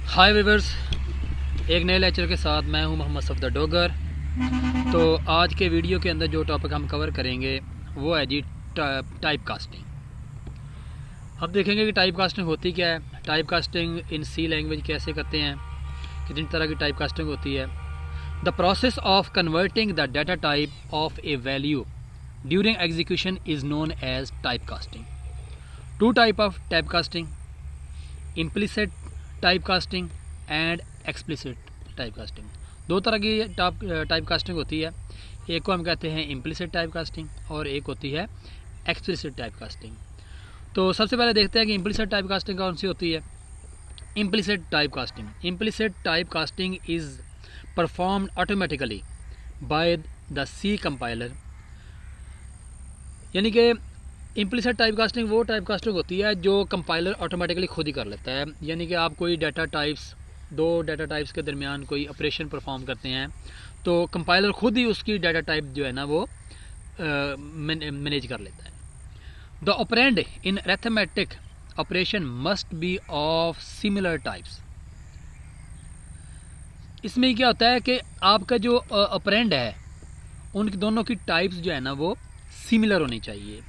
हाय viewers, एक नए lecture के साथ मैं हूं मोहम्मद सफदर डोगर। तो आज के वीडियो के अंदर जो टॉपिक हम कवर करेंगे वो है जी टाइप कास्टिंग। अब देखेंगे कि टाइप कास्टिंग होती क्या है, type casting in C language कैसे करते हैं, कितनी तरह की टाइप कास्टिंग होती है। The process of converting the data type of a value during execution is known as type casting. Two type of type casting: implicit type casting and explicit type casting. दो तरह की type casting होती है। एक को हम कहते हैं इम्प्लिसिट टाइप कास्टिंग और एक होती है एक्सप्लिसिट टाइप कास्टिंग। तो सबसे पहले देखते हैं कि इम्प्लिसिट टाइप कास्टिंग कौन सी होती है। Implicit type casting is performed automatically by the C compiler. यानी कि इम्प्लिसिट टाइप कास्टिंग वो टाइप कास्टिंग होती है जो कंपाइलर ऑटोमेटिकली खुद ही कर लेता है। यानी कि आप कोई डाटा टाइप्स, दो डाटा टाइप्स के दरमियान कोई ऑपरेशन परफॉर्म करते हैं तो कंपाइलर खुद ही उसकी डाटा टाइप जो है ना वो मैनेज कर लेता है। The operand in arithmetic operation must be of similar types. इसमें क्या होता है कि आपका जो ऑपरेंड है उनकी दोनों की टाइप्स जो है ना वो सिमिलर होनी चाहिए।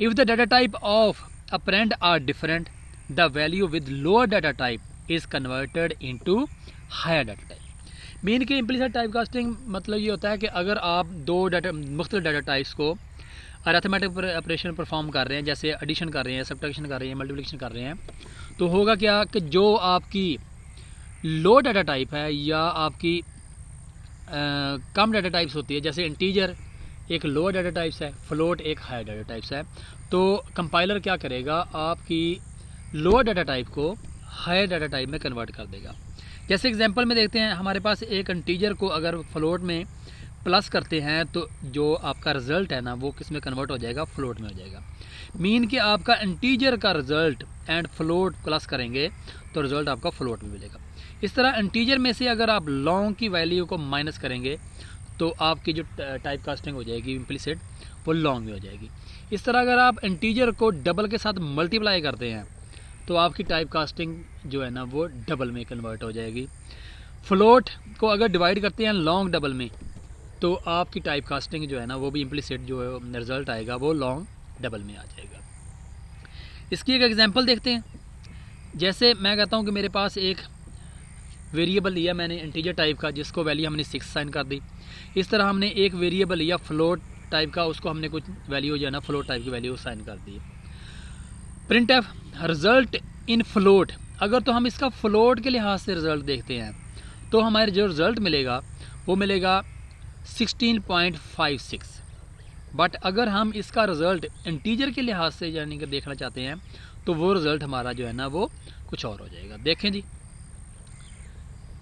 If the data type of operand are different, the value with lower data type is converted into higher data type. Mean की इम्प्लिसिट टाइप कास्टिंग मतलब ये होता है कि अगर आप दो मुख्तलिफ डाटा टाइप्स को अरिथमेटिक ऑपरेशन परफॉर्म कर रहे हैं, जैसे एडिशन कर रहे हैं, सब्ट्रैक्शन कर रहे हैं, मल्टीप्लिकेशन कर रहे हैं, तो होगा क्या कि जो आपकी लो डाटा टाइप है या आपकी कम डाटा टाइप्स होती है, जैसे इंटीजर एक लोअर डाटा टाइप्स है, फ्लोट एक हायर डाटा टाइप्स है, तो कंपाइलर क्या करेगा, आपकी लोअर डाटा टाइप को हायर डाटा टाइप में कन्वर्ट कर देगा। जैसे एग्जांपल में देखते हैं, हमारे पास एक इंटीजर को अगर फ्लोट में प्लस करते हैं तो जो आपका रिजल्ट है ना वो किस में कन्वर्ट हो जाएगा, फ्लोट में हो जाएगा। मीन कि आपका इंटीजर का रिजल्ट एंड फ्लोट प्लस करेंगे तो रिजल्ट आपका फ्लोट में मिलेगा। इस तरह इंटीजर में से अगर आप लॉन्ग की वैल्यू को माइनस करेंगे तो आपकी जो टाइप कास्टिंग हो जाएगी इम्प्लिसिट, वो लॉन्ग में हो जाएगी। इस तरह अगर आप इंटीजर को डबल के साथ मल्टीप्लाई करते हैं तो आपकी टाइप कास्टिंग जो है ना वो डबल में कन्वर्ट हो जाएगी। फ्लोट को अगर डिवाइड करते हैं लॉन्ग डबल में तो आपकी टाइप कास्टिंग जो है ना वो भी इम्प्लिसिट जो रिजल्ट आएगा वो लॉन्ग डबल में आ जाएगा। इसकी एक एग्जांपल देखते हैं। जैसे मैं कहता हूँ कि मेरे पास एक वेरिएबल लिया मैंने इंटीजर टाइप का, जिसको वैल्यू हमने 6 साइन कर दी। इस तरह हमने एक वेरिएबल लिया फ्लोट टाइप का, उसको हमने कुछ वैल्यू जो है ना फ्लोट टाइप की वैल्यू साइन कर दी। Print f result in float, अगर तो हम इसका फ्लोट के लिहाज से रिजल्ट देखते हैं तो हमारे जो रिजल्ट मिलेगा वो मिलेगा 16.56। बट अगर हम इसका रिजल्ट इंटीजर के लिहाज से यानी कि देखना चाहते हैं तो वो रिजल्ट हमारा जो है ना वो कुछ और हो जाएगा। देखें जी,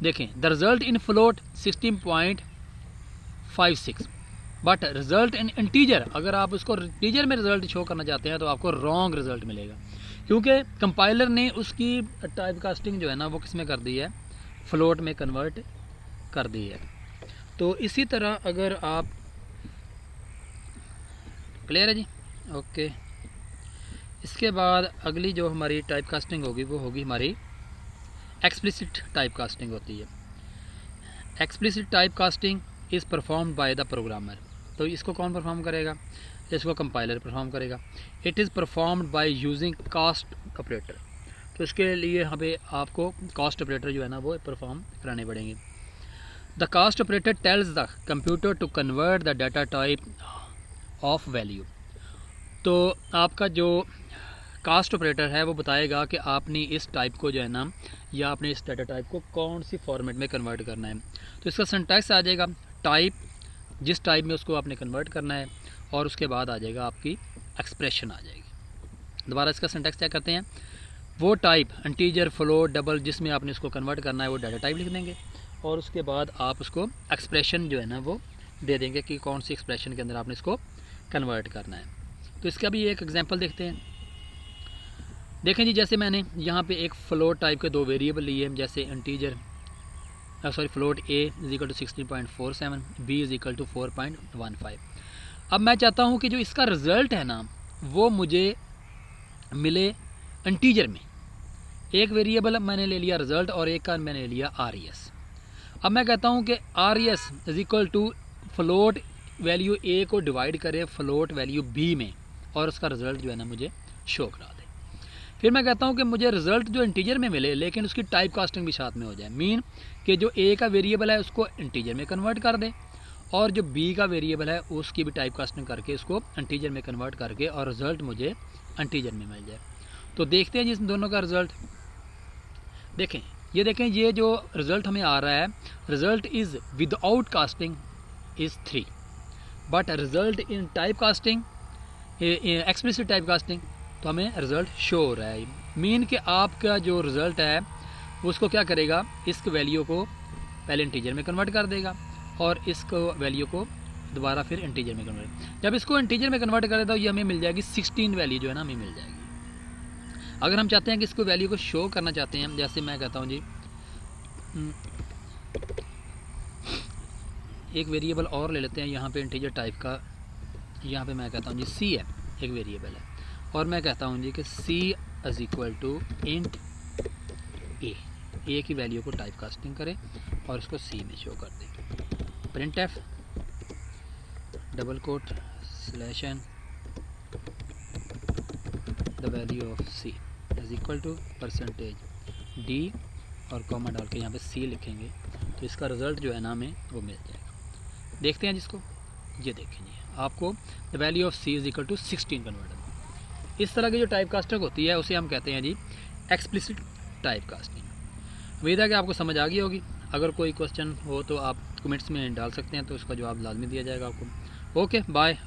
देखें, the result in float 16.56 but result in integer, अगर आप उसको इंटीजर में रिजल्ट शो करना चाहते हैं तो आपको रॉन्ग रिजल्ट मिलेगा, क्योंकि कंपाइलर ने उसकी टाइप कास्टिंग जो है ना वो किस में कर दी है, फ्लोट में कन्वर्ट कर दी है। तो इसी तरह अगर आप, क्लियर है जी, ओके। इसके बाद अगली जो हमारी टाइप कास्टिंग होगी वो होगी हमारी एक्सप्लिसिट टाइप कास्टिंग होती है। Explicit type casting is performed by the programmer. तो इसको कौन परफॉर्म करेगा, इसको कंपाइलर परफॉर्म करेगा। It is performed by using cast operator. तो इसके लिए हमें आपको कास्ट ऑपरेटर जो है ना वो परफॉर्म कराने पड़ेंगे। The cast operator tells the computer to convert the data type of value. तो आपका जो कास्ट ऑपरेटर है वो बताएगा कि आपने इस टाइप को जो है ना या आपने इस डाटा टाइप को कौन सी फॉर्मेट में कन्वर्ट करना है। तो इसका सिंटैक्स आ जाएगा टाइप, जिस टाइप में उसको आपने कन्वर्ट करना है, और उसके बाद आ जाएगा आपकी एक्सप्रेशन आ जाएगी। दोबारा इसका सिंटैक्स क्या करते हैं, वो टाइप इंटीजर, फ्लोट, डबल जिसमें आपने उसको कन्वर्ट करना है वो डाटा टाइप लिख देंगे, और उसके बाद आप उसको एक्सप्रेशन जो है ना वो दे देंगे कि कौन सी एक्सप्रेशन के अंदर आपने इसको कन्वर्ट करना है। तो इसका भी एक एग्जांपल देखते हैं। देखें जी, जैसे मैंने यहाँ पे एक फ्लोट टाइप के दो वेरिएबल लिए हैं, जैसे integer float a is equal to 16.47, b is equal to 4.15। अब मैं चाहता हूँ कि जो इसका रिज़ल्ट है ना वो मुझे मिले इंटीजर में, एक वेरिएबल मैंने ले लिया रिज़ल्ट और एक का मैंने ले लिया आर ई एस। अब मैं कहता हूँ कि R E S is equal to float value A को डिवाइड करे फ्लोट वैल्यू बी में और उसका रिज़ल्ट जो है ना मुझे शो करा दे। फिर मैं कहता हूँ कि मुझे रिज़ल्ट जो इंटीजर में मिले लेकिन उसकी टाइप कास्टिंग भी साथ में हो जाए। मीन कि जो ए का वेरिएबल है उसको इंटीजर में कन्वर्ट कर दे और जो बी का वेरिएबल है उसकी भी टाइप कास्टिंग करके उसको इंटीजर में कन्वर्ट करके और रिज़ल्ट मुझे इंटीजर में मिल जाए। तो देखते हैं जिस दोनों का रिज़ल्ट। देखें ये जो रिज़ल्ट हमें आ रहा है, result is without casting is 3, but result in type casting explicit type casting तो हमें रिज़ल्ट शो हो रहा है। मीन कि आपका जो रिज़ल्ट है उसको क्या करेगा, इस वैल्यू को पहले इंटीजर में कन्वर्ट कर देगा और इसको वैल्यू को दोबारा फिर इंटीजर में कन्वर्ट। जब इसको इंटीजर में कन्वर्ट करें तो ये हमें मिल जाएगी 16 वैल्यू जो है ना हमें मिल जाएगी। अगर हम चाहते हैं कि इसको वैल्यू को शो करना चाहते हैं, जैसे मैं कहता हूँ जी एक वेरिएबल और ले लेते हैं यहाँ पे इंटीजर टाइप का। यहाँ पे मैं कहता हूँ जी सी है, एक वेरिएबल है और मैं कहता हूँ जी कि सी इज इक्वल टू इंट ए की वैल्यू को टाइप कास्टिंग करें और इसको सी में शो कर दें। Print f double quote slash n the value of c is equal to percentage d और कॉमा डाल के यहाँ पे सी लिखेंगे तो इसका रिज़ल्ट जो है ना हमें वो मिल जाएगा। देखते हैं जिसको, ये देखें जी आपको the value of c is equal to 16 converter. इस तरह की जो टाइप कास्टिंग होती है उसे हम कहते हैं जी एक्सप्लिसिट टाइप कास्टिंग। उम्मीद है कि आपको समझ आ गई होगी। अगर कोई क्वेश्चन हो तो आप कमेंट्स में डाल सकते हैं तो उसका जवाब लाजमी दिया जाएगा आपको। Okay bye.